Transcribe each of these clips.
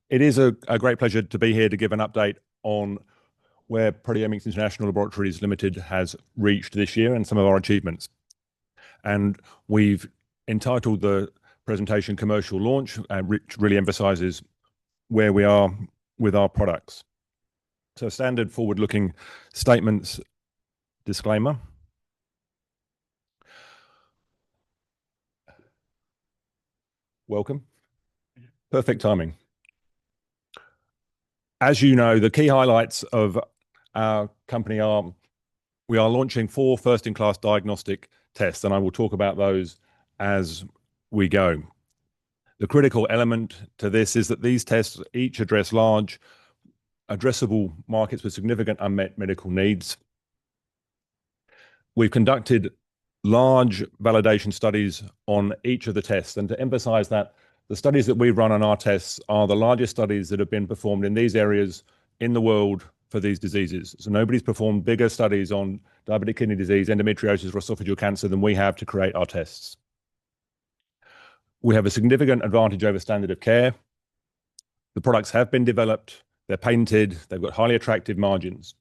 It is a great pleasure to be here to give an update on where Proteomics International Laboratories Limited has reached this year and some of our achievements. And we've entitled the presentation Commercial Launch, which really emphasizes where we are with our products. So standard forward-looking statements disclaimer. Welcome. Perfect timing. As you know, the key highlights of our company are we are launching 4 first-in-class diagnostic tests, and I will talk about those as we go. The critical element to this is that these tests each address large, addressable markets with significant unmet medical needs. We've conducted large validation studies on each of the tests, and to emphasize that, the studies that we've run on our tests are the largest studies that have been performed in these areas in the world for these diseases. So nobody's performed bigger studies on diabetic kidney disease, endometriosis, or esophageal cancer than we have to create our tests. We have a significant advantage over standard of care. The products have been developed, they're patented, they've got highly attractive margins.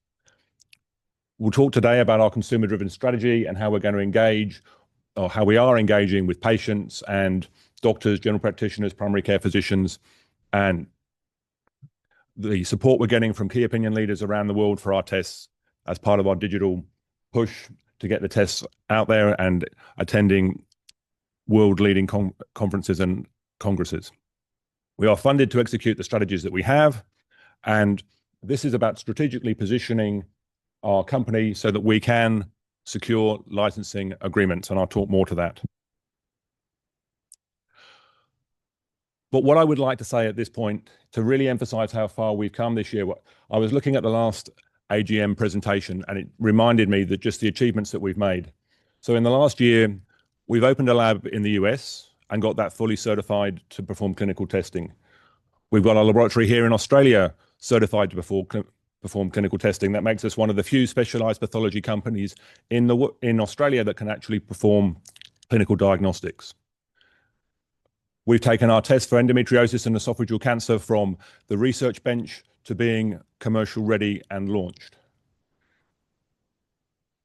We'll talk today about our consumer-driven strategy and how we're going to engage, or how we are engaging with patients and doctors, general practitioners, primary care physicians, and the support we're getting from key opinion leaders around the world for our tests as part of our digital push to get the tests out there and attending world-leading conferences and congresses. We are funded to execute the strategies that we have, and this is about strategically positioning our company so that we can secure licensing agreements, and I'll talk more to that. But what I would like to say at this point, to really emphasize how far we've come this year, I was looking at the last AGM presentation, and it reminded me that just the achievements that we've made. So in the last year, we've opened a lab in the US and got that fully certified to perform clinical testing. We've got our laboratory here in Australia certified to perform clinical testing. That makes us one of the few specialized pathology companies in Australia that can actually perform clinical diagnostics. We've taken our test for endometriosis and esophageal cancer from the research bench to being commercial ready and launched.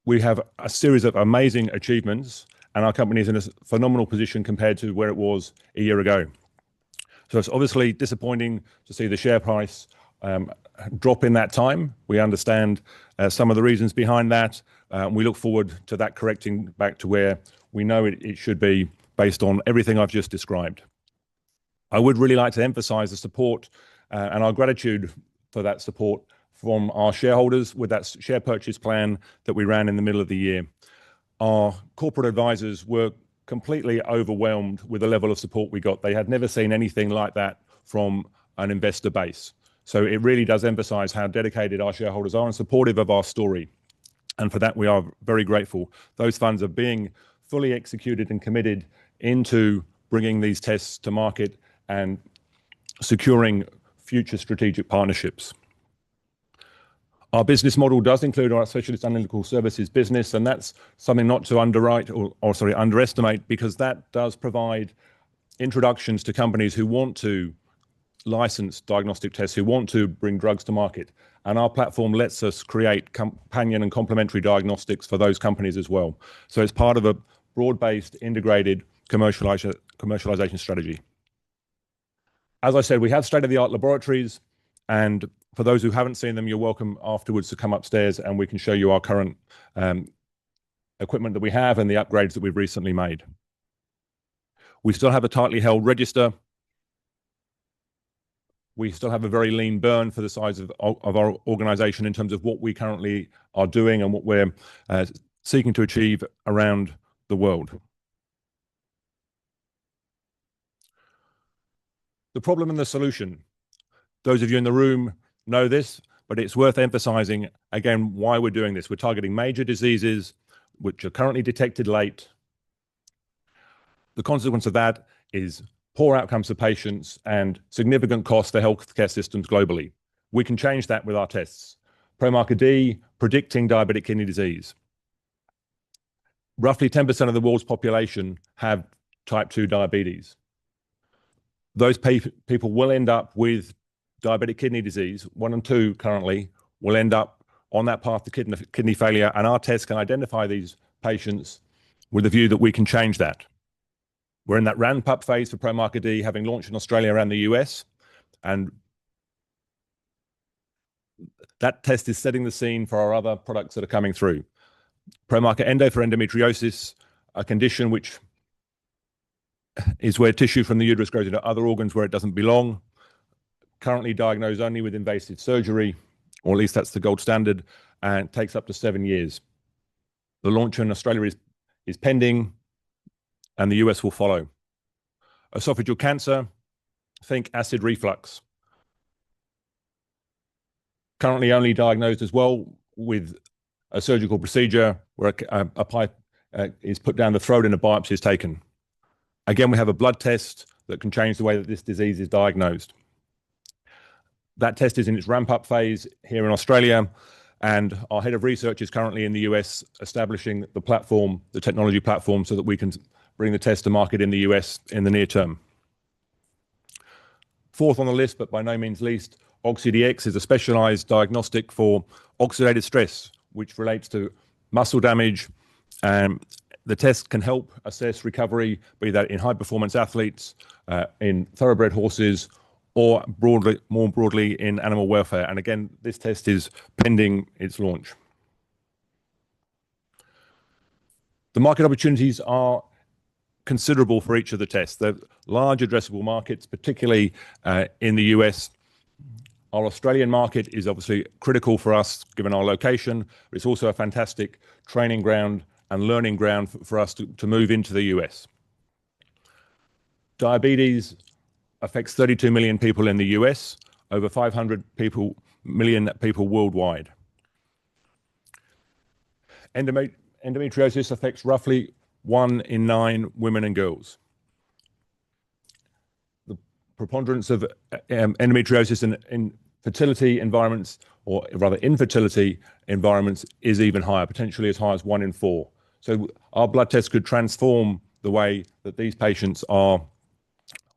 We have a series of amazing achievements, and our company is in a phenomenal position compared to where it was a year ago. So it's obviously disappointing to see the share price drop in that time. We understand some of the reasons behind that. We look forward to that correcting back to where we know it should be based on everything I've just described. I would really like to emphasize the support and our gratitude for that support from our shareholders with that share purchase plan that we ran in the middle of the year. Our corporate advisors were completely overwhelmed with the level of support we got. They had never seen anything like that from an investor base. So it really does emphasize how dedicated our shareholders are and supportive of our story. And for that, we are very grateful. Those funds are being fully executed and committed into bringing these tests to market and securing future strategic partnerships. Our business model does include our specialist analytical services business, and that's something not to underestimate, because that does provide introductions to companies who want to license diagnostic tests, who want to bring drugs to market. And our platform lets us create companion and complementary diagnostics for those companies as well. So it's part of a broad-based, integrated commercialization strategy. As I said, we have state-of-the-art laboratories, and for those who haven't seen them, you're welcome afterwards to come upstairs and we can show you our current equipment that we have and the upgrades that we've recently made. We still have a tightly held register. We still have a very lean burn for the size of our organization in terms of what we currently are doing and what we're seeking to achieve around the world. The problem and the solution. Those of you in the room know this, but it's worth emphasizing again why we're doing this. We're targeting major diseases which are currently detected late. The consequence of that is poor outcomes for patients and significant costs for healthcare systems globally. We can change that with our tests. ProMarker D, predicting diabetic kidney disease. Roughly 10% of the world's population have type 2 diabetes. Those people will end up with diabetic kidney disease, 1 and 2 currently, will end up on that path to kidney failure, and our test can identify these patients with the view that we can change that. We're in that ramp-up phase for ProMarker D, having launched in Australia and the US, and that test is setting the scene for our other products that are coming through. ProMarker Endo for endometriosis, a condition which is where tissue from the uterus grows into other organs where it doesn't belong, currently diagnosed only with invasive surgery, or at least that's the gold standard, and takes up to 7 years. The launch in Australia is pending, and the US will follow. Esophageal cancer, think acid reflux. Currently only diagnosed as well with a surgical procedure where a pipe is put down the throat and a biopsy is taken. Again, we have a blood test that can change the way that this disease is diagnosed. That test is in its ramp-up phase here in Australia, and our head of research is currently in the US establishing the platform, the technology platform, so that we can bring the test to market in the US in the near term. Fourth on the list, but by no means least, OxiDX is a specialized diagnostic for oxidative stress, which relates to muscle damage. The test can help assess recovery, be that in high-performance athletes, in thoroughbred horses, or more broadly in animal welfare. And again, this test is pending its launch. The market opportunities are considerable for each of the tests. They're large addressable markets, particularly in the US. Our Australian market is obviously critical for us, given our location. It's also a fantastic training ground and learning ground for us to move into the US. Diabetes affects 32 million people in the US, over 500 million people worldwide. Endometriosis affects roughly 1 in 9 women and girls. The preponderance of endometriosis in fertility environments, or rather infertility environments, is even higher, potentially as high as 1 in 4. So our blood test could transform the way that these patients are,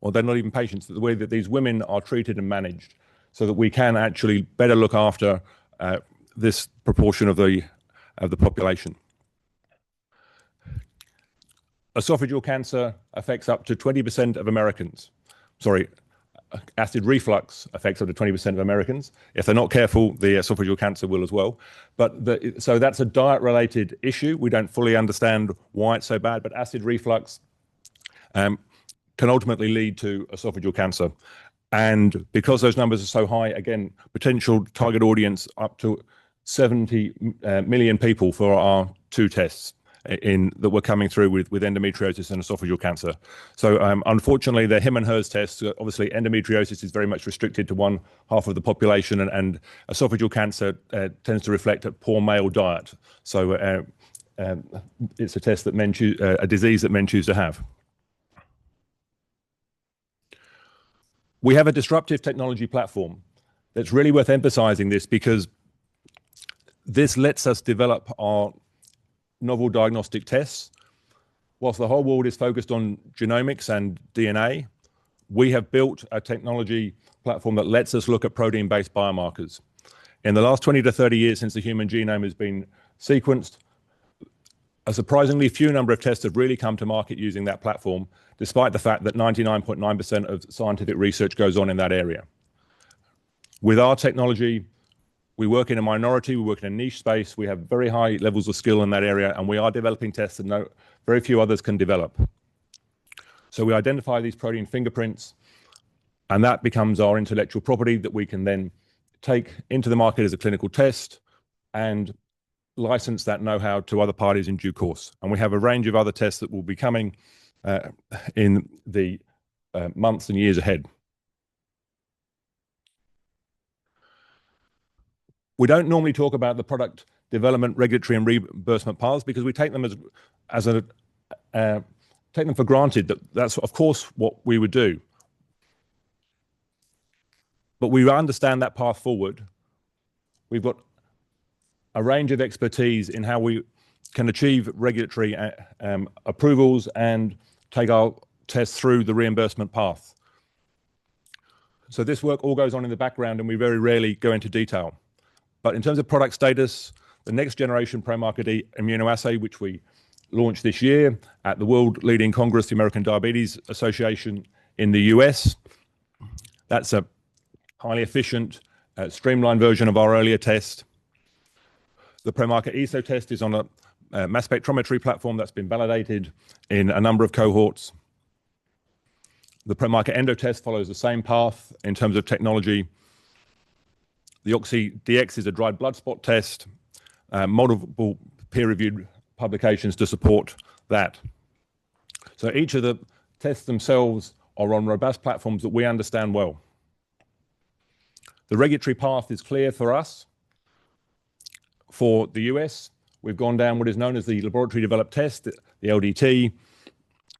or they're not even patients, the way that these women are treated and managed, so that we can actually better look after this proportion of the population. Esophageal cancer affects up to 20% of Americans. Sorry, acid reflux affects up to 20% of Americans. If they're not careful, the esophageal cancer will as well. So that's a diet-related issue. We don't fully understand why it's so bad, but acid reflux can ultimately lead to esophageal cancer. And because those numbers are so high, again, potential target audience up to 70 million people for our 2 tests that were coming through with endometriosis and esophageal cancer. So unfortunately, they're him and hers tests. Obviously, endometriosis is very much restricted to one half of the population, and esophageal cancer tends to reflect a poor male diet. So it's a test that men choose, a disease that men choose to have. We have a disruptive technology platform that's really worth emphasizing this, because this lets us develop our novel diagnostic tests. Whilst the whole world is focused on genomics and DNA, we have built a technology platform that lets us look at protein-based biomarkers. In the last 20 to 30 years since the human genome has been sequenced, a surprisingly few number of tests have really come to market using that platform, despite the fact that 99.9% of scientific research goes on in that area. With our technology, we work in a minority, we work in a niche space, we have very high levels of skill in that area, and we are developing tests that very few others can develop. So we identify these protein fingerprints, and that becomes our intellectual property that we can then take into the market as a clinical test and license that know-how to other parties in due course. And we have a range of other tests that will be coming in the months and years ahead. We don't normally talk about the product development, regulatory, and reimbursement paths, because we take them take them for granted that that's of course what we would do. But we understand that path forward. We've got a range of expertise in how we can achieve regulatory approvals and take our tests through the reimbursement path. So this work all goes on in the background and we very rarely go into detail. But in terms of product status, the next generation ProMarker-D immunoassay, which we launched this year at the world leading Congress, the American Diabetes Association in the US. That's a highly efficient, streamlined version of our earlier test. The ProMarker ESO test is on a mass spectrometry platform that's been validated in a number of cohorts. The ProMarker Endo test follows the same path in terms of technology. The OxyDX is a dried blood spot test, multiple peer-reviewed publications to support that. So each of the tests themselves are on robust platforms that we understand well. The regulatory path is clear for us. For the US, we've gone down what is known as the laboratory developed test, the LDT,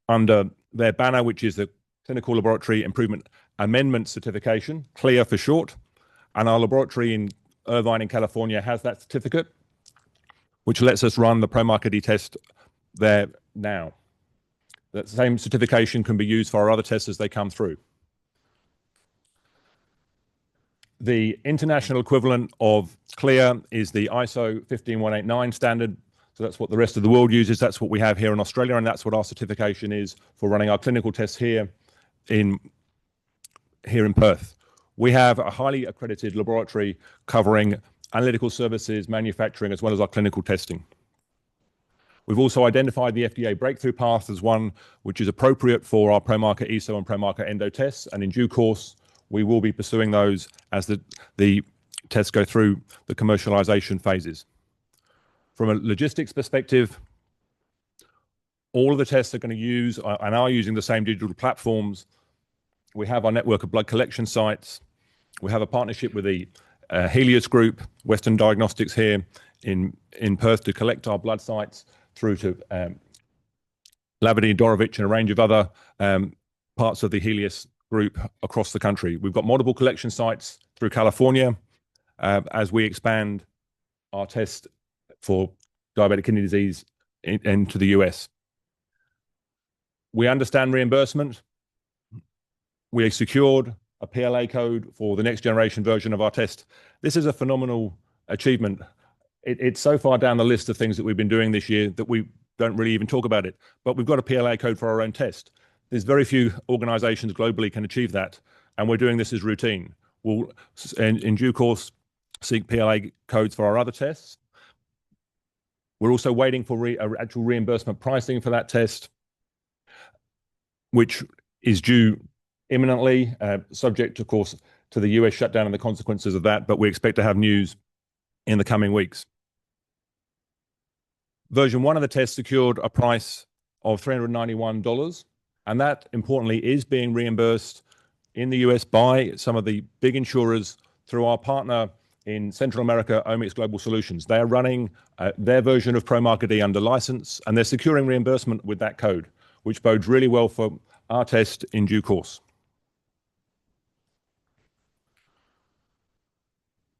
under their banner, which is the Clinical Laboratory Improvement Amendment Certification, CLIA for short. And our laboratory in Irvine in California has that certificate, which lets us run the ProMarker-D test there now. That same certification can be used for our other tests as they come through. The international equivalent of CLIA is the ISO 15189 standard. So that's what the rest of the world uses. That's what we have here in Australia, and that's what our certification is for running our clinical tests here in Perth. We have a highly accredited laboratory covering analytical services, manufacturing, as well as our clinical testing. We've also identified the FDA breakthrough path as one which is appropriate for our ProMarker ESO and ProMarker Endo tests, and in due course, we will be pursuing those as the tests go through the commercialization phases. From a logistics perspective, all of the tests are going to use and are using the same digital platforms. We have our network of blood collection sites. We have a partnership with the Helios Group, Western Diagnostics here in Perth to collect our blood sites through to Labadie, Dorovich, and a range of other parts of the Helios Group across the country. We've got multiple collection sites through California as we expand our test for diabetic kidney disease into the US. We understand reimbursement. We secured a PLA code for the next generation version of our test. This is a phenomenal achievement. It's so far down the list of things that we've been doing this year that we don't really even talk about it, but we've got a PLA code for our own test. There's very few organizations globally can achieve that, and we're doing this as routine. We'll, in due course, seek PLA codes for our other tests. We're also waiting for actual reimbursement pricing for that test, which is due imminently, subject, of course, to the US shutdown and the consequences of that, but we expect to have news in the coming weeks. Version 1 of the test secured a price of $391, and that, importantly, is being reimbursed in the US by some of the big insurers through our partner in Central America, Omics Global Solutions. They are running their version of ProMarker-D under license, and they're securing reimbursement with that code, which bodes really well for our test in due course.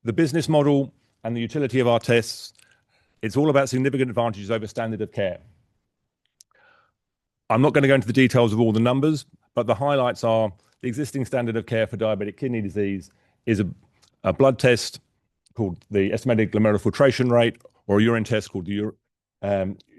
The business model and the utility of our tests, it's all about significant advantages over standard of care. I'm not going to go into the details of all the numbers, but the highlights are the existing standard of care for diabetic kidney disease is a blood test called the estimated glomerular filtration rate, or a urine test called the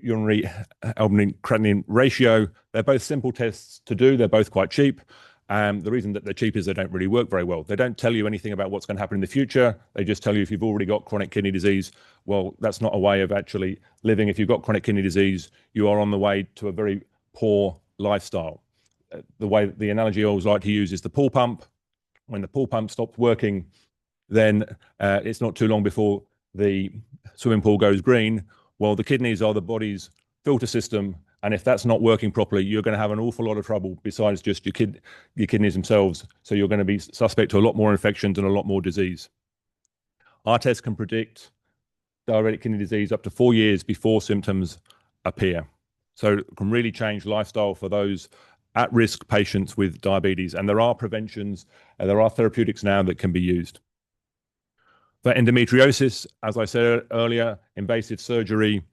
urinary albumin-creatinine ratio. They're both simple tests to do. They're both quite cheap. The reason that they're cheap is they don't really work very well. They don't tell you anything about what's going to happen in the future. They just tell you if you've already got chronic kidney disease. Well, that's not a way of actually living. If you've got chronic kidney disease, you are on the way to a very poor lifestyle. The analogy I always like to use is the pool pump. When the pool pump stops working, then it's not too long before the swimming pool goes green. Well, the kidneys are the body's filter system, and if that's not working properly, you're going to have an awful lot of trouble besides just your kidneys themselves. So you're going to be suspect to a lot more infections and a lot more disease. Our test can predict diabetic kidney disease up to 4 years before symptoms appear. So it can really change lifestyle for those at-risk patients with diabetes. And there are preventions, and there are therapeutics now that can be used. For endometriosis, as I said earlier, invasive surgery,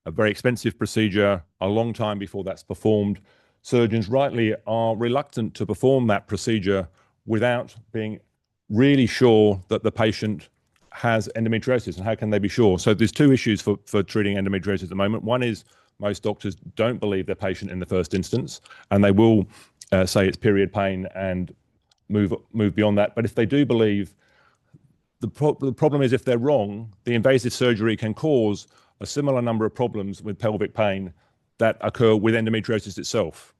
a very expensive procedure, a long time before that's performed. Surgeons rightly are reluctant to perform that procedure without being really sure that the patient has endometriosis, and how can they be sure? So there's two issues for treating endometriosis at the moment. One is most doctors don't believe their patient in the first instance, and they will say it's period pain and move beyond that. But if they do believe, the problem is if they're wrong, the invasive surgery can cause a similar number of problems with pelvic pain that occur with endometriosis itself.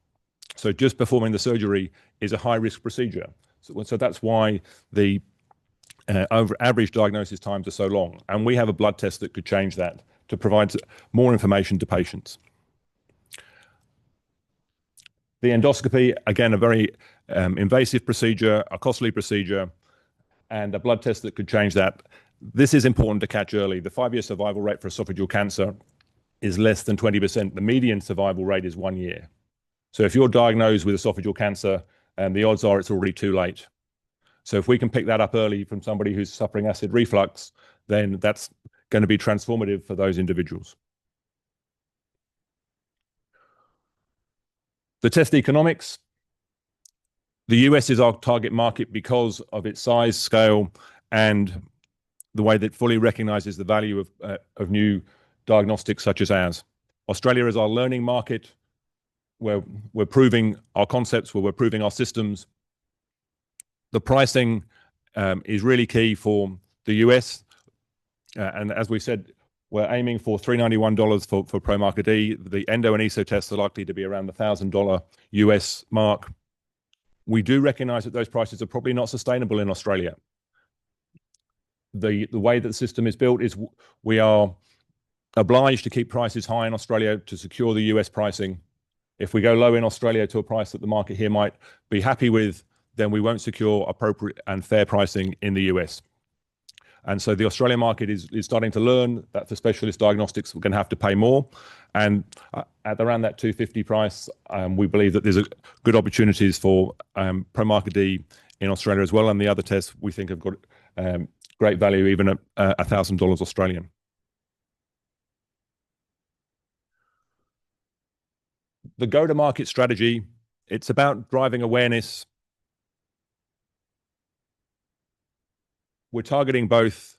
So just performing the surgery is a high-risk procedure. So that's why the average diagnosis times are so long. And we have a blood test that could change that to provide more information to patients. The endoscopy, again, a very invasive procedure, a costly procedure, and a blood test that could change that. This is important to catch early. The 5-year survival rate for esophageal cancer is less than 20%. The median survival rate is 1 year. So if you're diagnosed with esophageal cancer, the odds are it's already too late. So if we can pick that up early from somebody who's suffering acid reflux, then that's going to be transformative for those individuals. The test economics. The US is our target market because of its size, scale, and the way that it fully recognizes the value of new diagnostics such as ours. Australia is our learning market, where we're proving our concepts, where we're proving our systems. The pricing is really key for the US. And as we said, we're aiming for $391 for ProMarker D. The endo and ESO tests are likely to be around the $1,000 US mark. We do recognize that those prices are probably not sustainable in Australia. The way that the system is built is we are obliged to keep prices high in Australia to secure the US pricing. If we go low in Australia to a price that the market here might be happy with, then we won't secure appropriate and fair pricing in the US. And so the Australian market is starting to learn that for specialist diagnostics, we're going to have to pay more. And at around that $250 price, we believe that there's good opportunities for ProMarker D in Australia as well. And the other tests we think have got great value, even at $1,000 Australian. The go-to-market strategy, it's about driving awareness. We're targeting both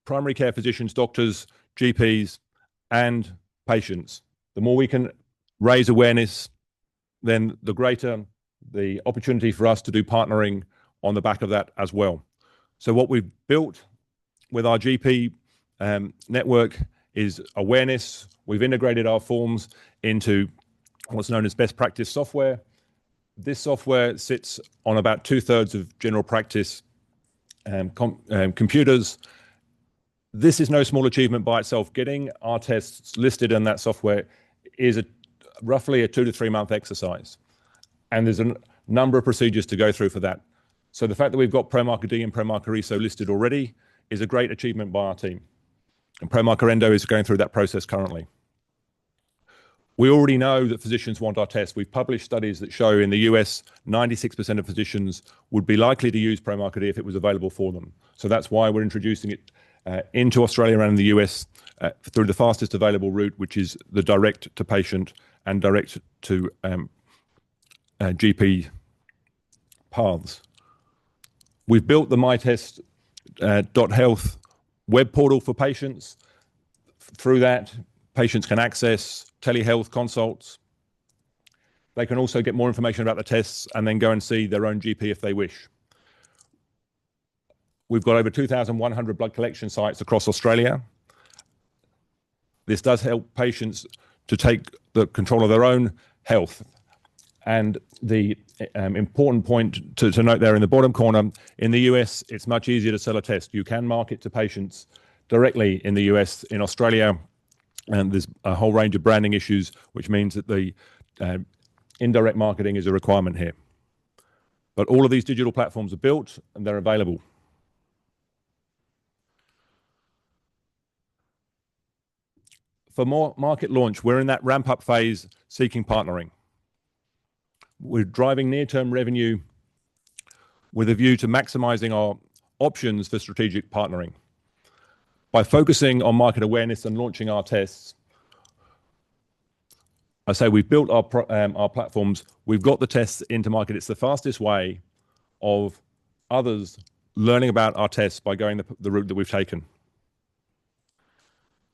primary care physicians, doctors, GPs, and patients. The more we can raise awareness, then the greater the opportunity for us to do partnering on the back of that as well. So what we've built with our GP network is awareness. We've integrated our forms into what's known as best practice software. This software sits on about 2/3 of general practice computers. This is no small achievement by itself. Getting our tests listed in that software is roughly a 2 to 3 month exercise. And there's a number of procedures to go through for that. So the fact that we've got ProMarker D and ProMarker ESO listed already is a great achievement by our team. And ProMarker Endo is going through that process currently. We already know that physicians want our test. We've published studies that show in the US, 96% of physicians would be likely to use ProMarker D if it was available for them. So that's why we're introducing it into Australia and the US through the fastest available route, which is the direct to patient and direct to GP paths. We've built the mytest.health web portal for patients. Through that, patients can access telehealth consults. They can also get more information about the tests and then go and see their own GP if they wish. We've got over 2,100 blood collection sites across Australia. This does help patients to take the control of their own health. And the important point to note there in the bottom corner, in the US, it's much easier to sell a test. You can market to patients directly in the US. In Australia, and there's a whole range of branding issues, which means that the indirect marketing is a requirement here. But all of these digital platforms are built and they're available. For more market launch, we're in that ramp-up phase seeking partnering. We're driving near-term revenue with a view to maximizing our options for strategic partnering. By focusing on market awareness and launching our tests, I say we've built our platforms, we've got the tests into market. It's the fastest way of others learning about our tests by going the route that we've taken.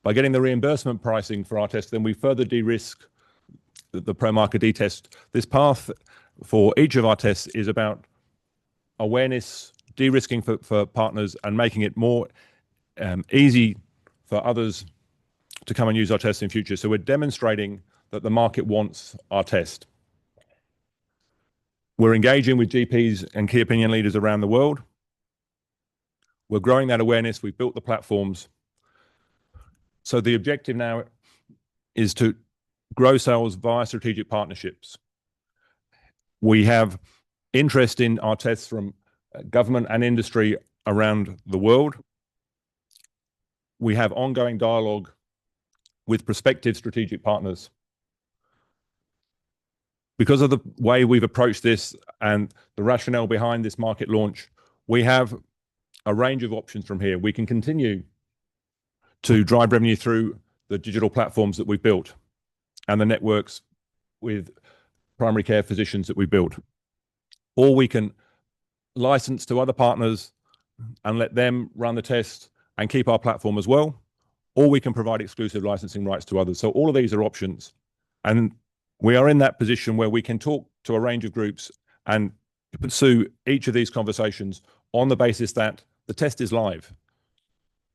By getting the reimbursement pricing for our test, then we further de-risk the ProMarker D test. This path for each of our tests is about awareness, de-risking for partners, and making it more easy for others to come and use our test in future. So we're demonstrating that the market wants our test. We're engaging with GPs and key opinion leaders around the world. We're growing that awareness. We've built the platforms. So the objective now is to grow sales via strategic partnerships. We have interest in our tests from government and industry around the world. We have ongoing dialogue with prospective strategic partners. Because of the way we've approached this and the rationale behind this market launch, we have a range of options from here. We can continue to drive revenue through the digital platforms that we've built and the networks with primary care physicians that we built. Or we can license to other partners and let them run the test and keep our platform as well. Or we can provide exclusive licensing rights to others. So all of these are options. And we are in that position where we can talk to a range of groups and pursue each of these conversations on the basis that the test is live.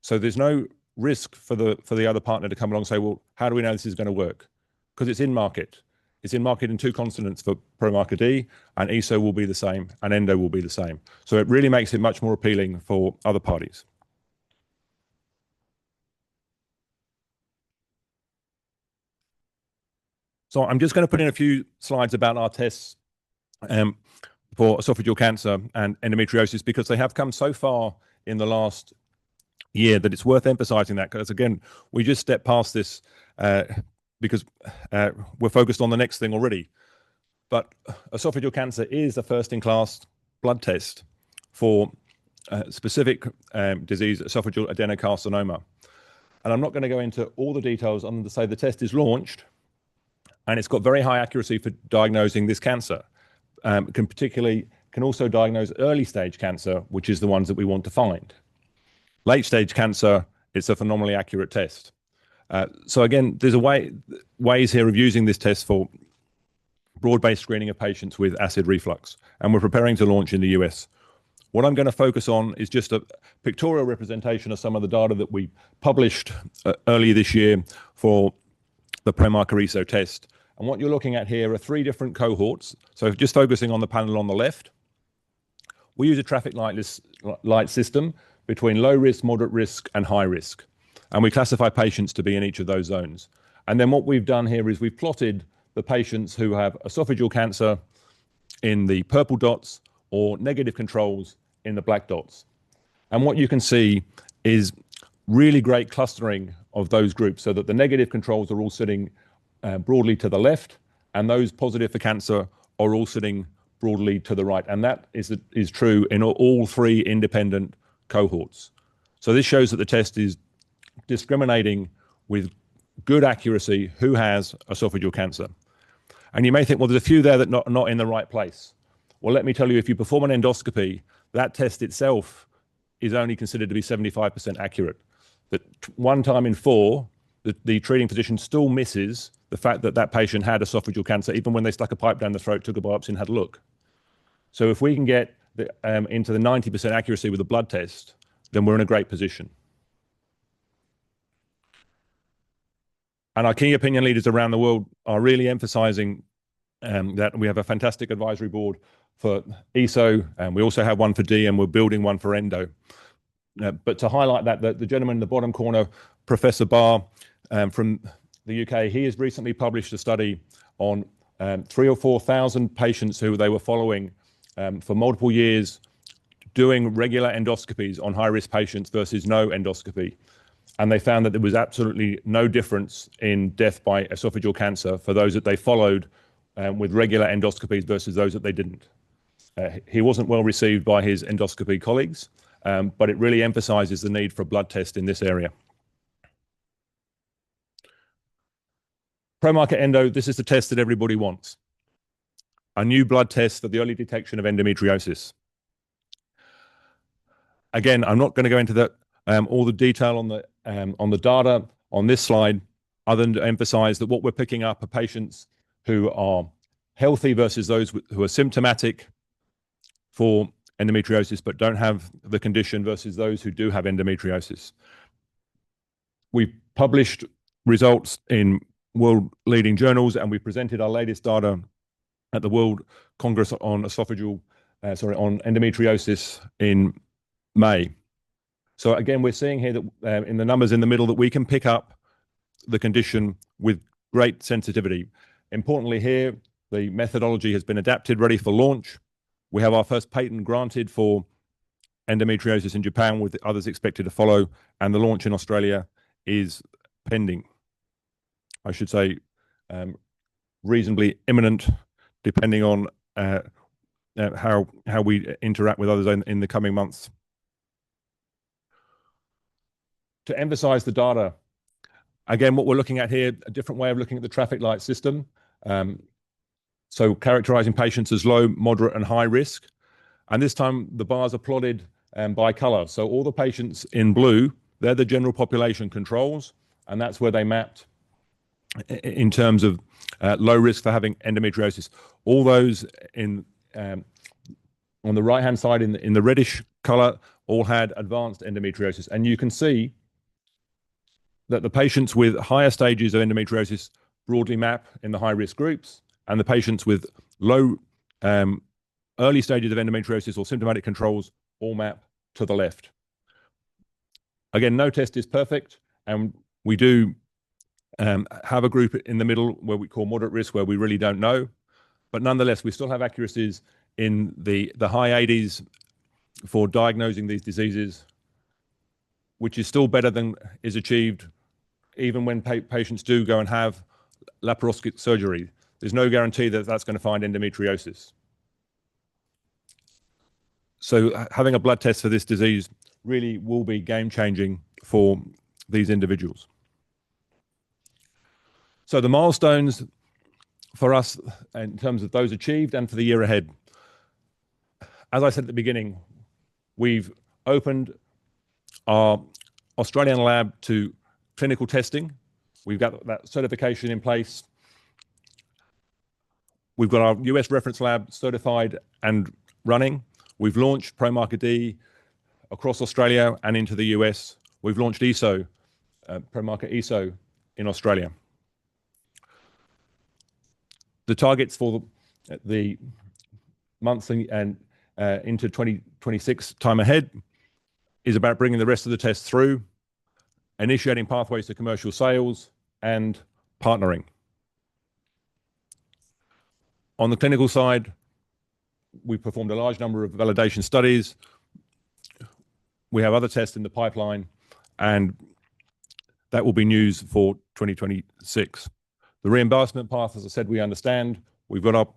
So there's no risk for the other partner to come along and say, well, how do we know this is going to work? Because it's in market. It's in market in 2 continents for ProMarker D, and ESO will be the same, and Endo will be the same. So it really makes it much more appealing for other parties. So I'm just going to put in a few slides about our tests for esophageal cancer and endometriosis, because they have come so far in the last year that it's worth emphasizing that, because again, we just stepped past this because we're focused on the next thing already. But esophageal cancer is the first-in-class blood test for specific disease, esophageal adenocarcinoma. And I'm not going to go into all the details other than to say the test is launched, and it's got very high accuracy for diagnosing this cancer. Can also diagnose early stage cancer, which is the ones that we want to find. Late stage cancer, it's a phenomenally accurate test. So again, there's ways here of using this test for broad-based screening of patients with acid reflux, and we're preparing to launch in the US. What I'm going to focus on is just a pictorial representation of some of the data that we published earlier this year for the ProMarker ESO test. And what you're looking at here are 3 different cohorts. So just focusing on the panel on the left, we use a traffic light system between low risk, moderate risk, and high risk. And we classify patients to be in each of those zones. And then what we've done here is we've plotted the patients who have esophageal cancer in the purple dots or negative controls in the black dots. And what you can see is really great clustering of those groups, so that the negative controls are all sitting broadly to the left, and those positive for cancer are all sitting broadly to the right. And that is true in all 3 independent cohorts. So this shows that the test is discriminating with good accuracy who has esophageal cancer. And you may think, well, there's a few there that are not in the right place. Well, let me tell you, if you perform an endoscopy, that test itself is only considered to be 75% accurate. That 1 time in 4, the treating physician still misses the fact that that patient had esophageal cancer, even when they stuck a pipe down the throat, took a biopsy, and had a look. So if we can get into the 90% accuracy with a blood test, then we're in a great position. And our key opinion leaders around the world are really emphasizing that we have a fantastic advisory board for ESO, and we also have one for D, and we're building one for Endo. But to highlight that, the gentleman in the bottom corner, Professor Barr from the UK, he has recently published a study on 3,000 or 4,000 patients who they were following for multiple years, doing regular endoscopies on high-risk patients versus no endoscopy. And they found that there was absolutely no difference in death by esophageal cancer for those that they followed with regular endoscopies versus those that they didn't. He wasn't well received by his endoscopy colleagues, but it really emphasizes the need for a blood test in this area. ProMarker Endo, this is the test that everybody wants. A new blood test for the early detection of endometriosis. Again, I'm not going to go into all the detail on the data on this slide, other than to emphasize that what we're picking up are patients who are healthy versus those who are symptomatic for endometriosis but don't have the condition versus those who do have endometriosis. We published results in world-leading journals, and we presented our latest data at the World Congress on endometriosis in May. So again, we're seeing here that in the numbers in the middle that we can pick up the condition with great sensitivity. Importantly here, the methodology has been adapted, ready for launch. We have our first patent granted for endometriosis in Japan, with others expected to follow, and the launch in Australia is pending. I should say reasonably imminent, depending on how we interact with others in the coming months. To emphasize the data, again, what we're looking at here, a different way of looking at the traffic light system. So characterizing patients as low, moderate, and high risk. And this time the bars are plotted by color. So all the patients in blue, they're the general population controls, and that's where they mapped in terms of low risk for having endometriosis. All those on the right-hand side in the reddish color all had advanced endometriosis. And you can see that the patients with higher stages of endometriosis broadly map in the high-risk groups, and the patients with low early stages of endometriosis or symptomatic controls all map to the left. Again, no test is perfect, and we do have a group in the middle where we call moderate risk, where we really don't know. But nonetheless, we still have accuracies in the high 80s for diagnosing these diseases, which is still better than is achieved even when patients do go and have laparoscopic surgery. There's no guarantee that that's going to find endometriosis. So having a blood test for this disease really will be game-changing for these individuals. So the milestones for us in terms of those achieved and for the year ahead. As I said at the beginning, we've opened our Australian lab to clinical testing. We've got that certification in place. We've got our US reference lab certified and running. We've launched ProMarker D across Australia and into the US. We've launched ESO, ProMarker ESO in Australia. The targets for the months and into 2026 time ahead is about bringing the rest of the tests through, initiating pathways to commercial sales, and partnering. On the clinical side, we've performed a large number of validation studies. We have other tests in the pipeline, and that will be news for 2026. The reimbursement path, as I said, we understand. We've got our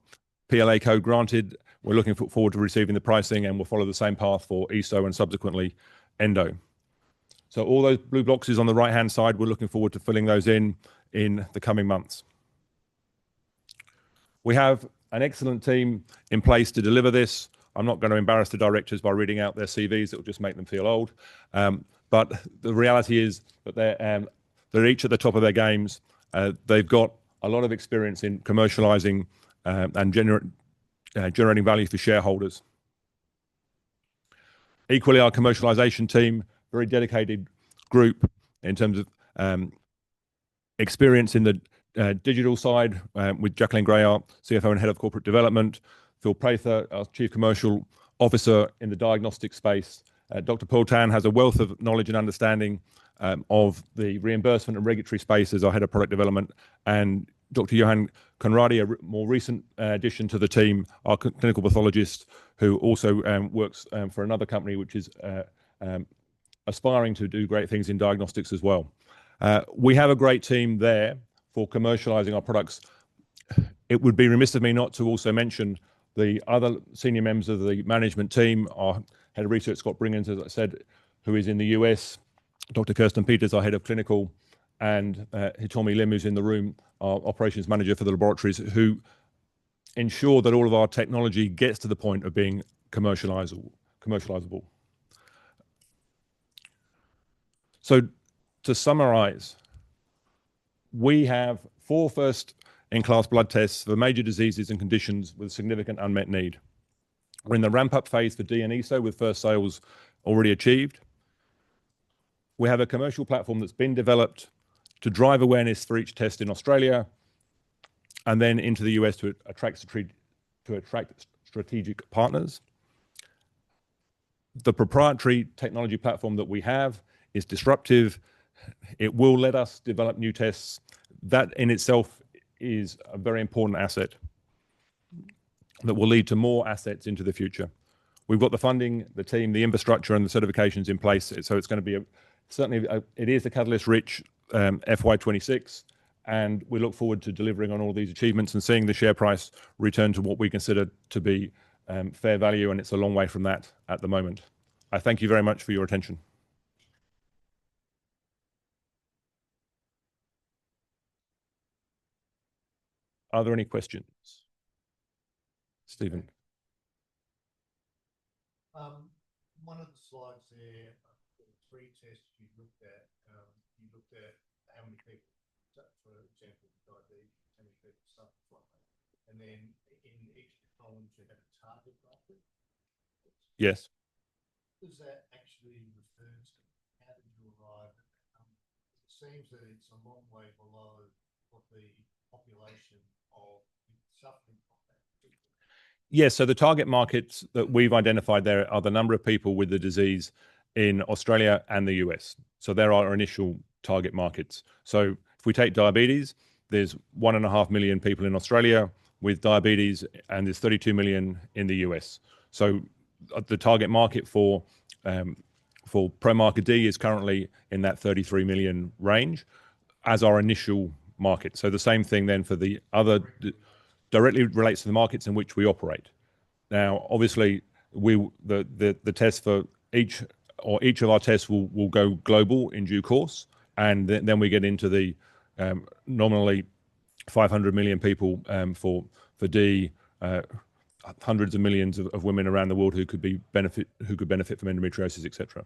PLA code granted. We're looking forward to receiving the pricing, and we'll follow the same path for ESO and subsequently Endo. So all those blue boxes on the right-hand side, we're looking forward to filling those in the coming months. We have an excellent team in place to deliver this. I'm not going to embarrass the directors by reading out their CVs. It will just make them feel old. But the reality is that they're each at the top of their games. They've got a lot of experience in commercializing and generating value for shareholders. Equally, our commercialization team, very dedicated group in terms of experience in the digital side with Jacqueline Gray, our CFO and Head of Corporate Development, Phil Prather, our Chief Commercial Officer in the diagnostic space. Dr. Paul Tan has a wealth of knowledge and understanding of the reimbursement and regulatory space as our Head of Product Development, and Dr. Johan Conradi, a more recent addition to the team, our clinical pathologist, who also works for another company which is aspiring to do great things in diagnostics as well. We have a great team there for commercializing our products. It would be remiss of me not to also mention the other senior members of the management team, our Head of Research, Scott Bringens, as I said, who is in the US, Dr. Kirsten Peters, our Head of Clinical, and Hitomi Lim, who's in the room, our Operations Manager for the laboratories, who ensure that all of our technology gets to the point of being commercializable. So to summarize, we have 4 first-in-class blood tests for major diseases and conditions with significant unmet need. We're in the ramp-up phase for D and ESO with first sales already achieved. We have a commercial platform that's been developed to drive awareness for each test in Australia and then into the US to attract strategic partners. The proprietary technology platform that we have is disruptive. It will let us develop new tests. That in itself is a very important asset that will lead to more assets into the future. We've got the funding, the team, the infrastructure, and the certifications in place. So it's going to be it is a catalyst-rich FY26, and we look forward to delivering on all these achievements and seeing the share price return to what we consider to be fair value, and it's a long way from that at the moment. I thank you very much for your attention. Are there any questions? Stephen. One of the slides there, the 3 tests you looked at how many people, for example, diabetes, how many people suffer from it. And then in each of the columns, you have a target market. Yes. What does that actually refer to? How did you arrive at that number? It seems that it's a long way below what the population of suffering from that. Yes, so the target markets that we've identified there are the number of people with the disease in Australia and the US. So there are our initial target markets. So if we take diabetes, there's 1.5 million people in Australia with diabetes, and there's 32 million in the US. So the target market for ProMarker D is currently in that 33 million range as our initial market. So the same thing then for the other directly relates to the markets in which we operate. Now, obviously, the test for each of our tests will go global in due course, and then we get into the nominally 500 million people for D, hundreds of millions of women around the world who could benefit from endometriosis, etc.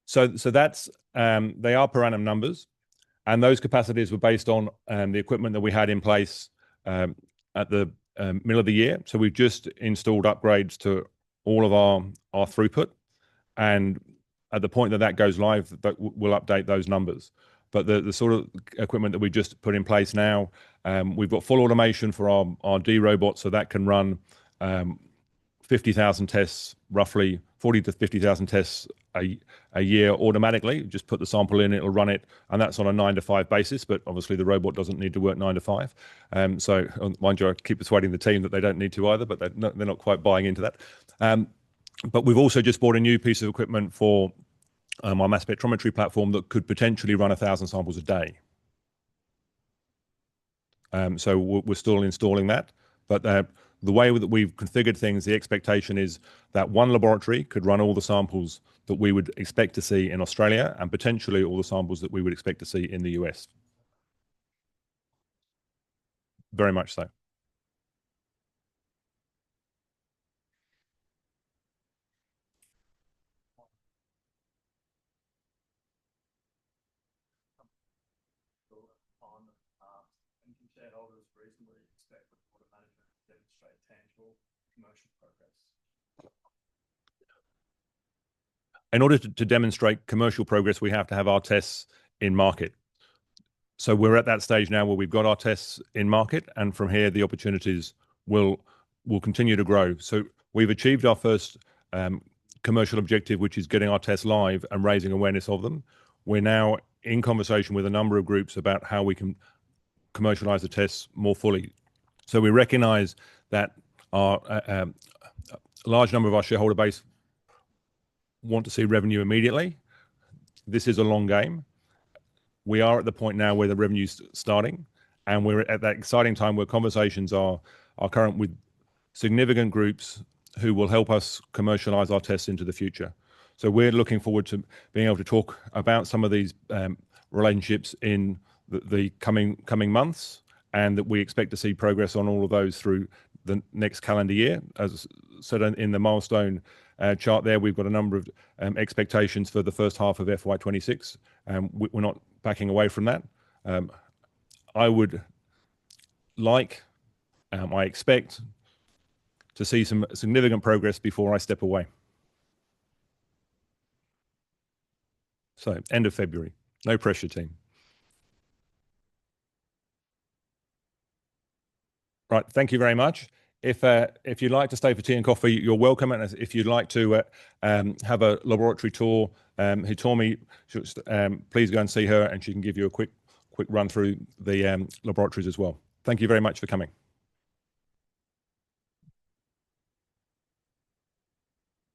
So that's they are per annum numbers, and those capacities were based on the equipment that we had in place at the middle of the year. So we've just installed upgrades to all of our throughput, and at the point that goes live, we'll update those numbers. But the sort of equipment that we just put in place now, we've got full automation for our D robot, so that can run 50,000 tests, roughly 40 to 50,000 tests a year automatically. Just put the sample in, it'll run it, and that's on a 9 to 5 basis. But obviously, the robot doesn't need to work 9 to 5. So, mind you, I keep persuading the team that they don't need to either, but they're not quite buying into that. But we've also just bought a new piece of equipment for our mass spectrometry platform that could potentially run 1,000 samples a day. So we're still installing that, but the way that we've configured things, the expectation is that one laboratory could run all the samples that we would expect to see in Australia and potentially all the samples that we would expect to see in the US. Very much so. Shareholders reasonably expect the board of management to demonstrate tangible commercial progress? In order to demonstrate commercial progress, we have to have our tests in market. So we're at that stage now where we've got our tests in market, and from here the opportunities will continue to grow. So we've achieved our first commercial objective, which is getting our tests live and raising awareness of them. We're now in conversation with a number of groups about how we can commercialize the tests more fully. So we recognize that a large number of our shareholder base want to see revenue immediately. This is a long game. We are at the point now where the revenue's starting, and we're at that exciting time where conversations are current with significant groups who will help us commercialize our tests into the future. So we're looking forward to being able to talk about some of these relationships in the coming months, and that we expect to see progress on all of those through the next calendar year. As said in the milestone chart there, we've got a number of expectations for the first half of FY26. We're not backing away from that. I would like, I expect to see some significant progress before I step away. So end of February, no pressure, team. Right, thank you very much. If you'd like to stay for tea and coffee, you're welcome. And if you'd like to have a laboratory tour, Hitomi, please go and see her, and she can give you a quick run through the laboratories as well. Thank you very much for coming.